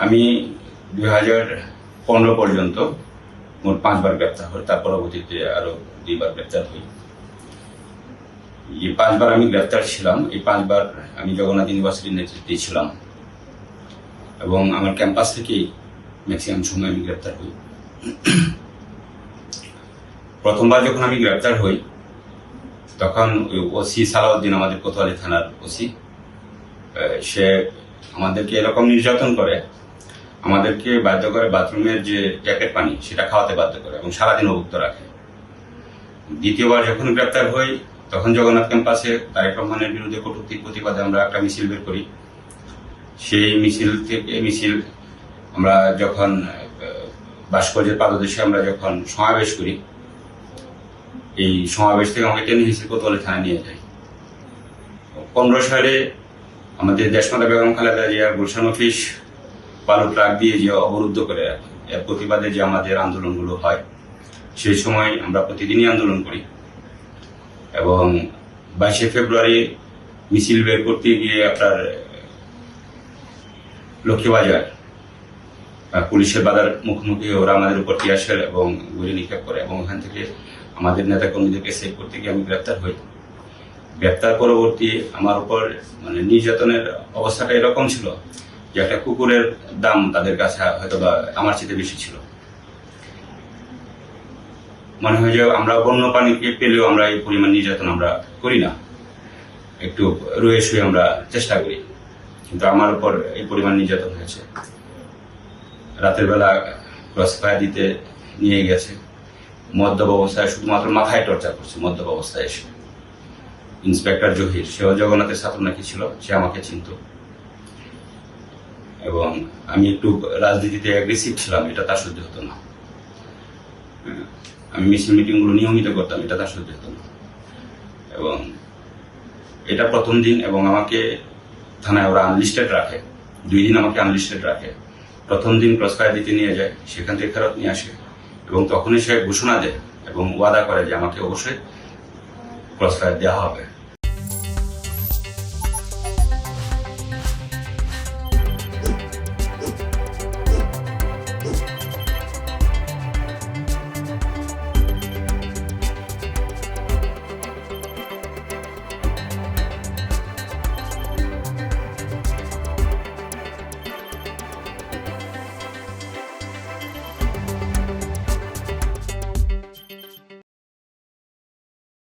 আমি 2015 পর্যন্ত মোট 5 বার গ্রেপ্তার হই। তার পরবর্তীতে আরো 2 বার গ্রেপ্তার হই। এই 5 বার আমি গ্রেপ্তার ছিলাম। এই 5 বার আমি জগন্নাথ ইউনিভার্সিটির নেতৃত্বে ছিলাম এবং আমার ক্যাম্পাস থেকেই ম্যাক্সিমাম সময় আমি গ্রেপ্তার হই। প্রথমবার যখন আমি গ্রেপ্তার হই তখন ওসি সালাউদ্দিন, আমাদের কোতোয়ালি থানার ওসি, সে আমাদেরকে এরকম নির্যাতন করে, আমাদেরকে বাধ্য করে বাথরুমের যে ট্যাপের পানি সেটা খাওয়াতে বাধ্য করে এবং সারাদিন অভুক্ত রাখে। দ্বিতীয়বার যখন গ্রেপ্তার হই তখন জগন্নাথ ক্যাম্পাসে তারেক রহমানের বিরুদ্ধে কটূক্তির প্রতিবাদে আমরা একটা মিছিল বের করি। সেই মিছিল আমরা যখন ভাস্কর্যের পাদদেশে আমরা যখন সমাবেশ করি, এই সমাবেশ থেকে আমাকে টেনে হিসেবে কোতোয়ালি থানায় নিয়ে যায়। 15 সালে আমাদের দেশমাতা বেগম খালেদা জিয়ার গুলশান অফিস বালু ট্রাক দিয়ে যে অবরুদ্ধ করে রাখে, এর প্রতিবাদে যে আমাদের আন্দোলনগুলো হয়, সেই সময় আমরা প্রতিদিনই আন্দোলন করি এবং 22 ফেব্রুয়ারি মিছিল বের করতে গিয়ে আপনার লক্ষ্মীবাজার পুলিশের বাধার মুখোমুখি ওরা আমাদের উপর টিয়ারশেল এবং গুলি নিক্ষেপ করে এবং ওখান থেকে আমাদের নেতা কর্মীদেরকে সেভ করতে গিয়ে আমি গ্রেপ্তার হই। গ্রেপ্তার পরবর্তী আমার উপর মানে নির্যাতনের অবস্থাটা এরকম ছিল যে একটা কুকুরের দাম তাদের কাছে হয়তো বা আমার চেয়ে বেশি ছিল। মনে হয় যে আমরা বন্য প্রাণীকে পেলেও আমরা এই পরিমাণ নির্যাতন আমরা করি না, একটু রয়ে শুয়ে আমরা চেষ্টা করি, কিন্তু আমার উপর এই পরিমাণ নির্যাতন হয়েছে। রাতের বেলা ক্রস ফায়ার দিতে নিয়ে গেছে, মদ্যপ অবস্থায় শুধুমাত্র মাথায় টর্চার করছে। মদ্যপ অবস্থায় এসে ইন্সপেক্টর জহির, সেও জগন্নাথের ছাত্র নাকি ছিল, সে আমাকে চিনত এবং আমি একটু রাজনীতিতে অ্যাগ্রেসিভ ছিলাম, এটা তার সহ্য হতো না। আমি মিছিল মিটিংগুলো নিয়মিত করতাম, এটা তার সহ্য হতো না। এবং এটা প্রথম দিন এবং আমাকে থানায় ওরা আনলিস্টেড রাখে, 2 দিন আমাকে আনলিস্টেড রাখে। প্রথম দিন ক্রস ফায়ার দিতে নিয়ে যায়, সেখান থেকে ফেরত নিয়ে আসে এবং তখনই সে ঘোষণা দেয় এবং ওয়াদা করে যে আমাকে অবশ্যই ক্রস ফায়ার দেওয়া হবে।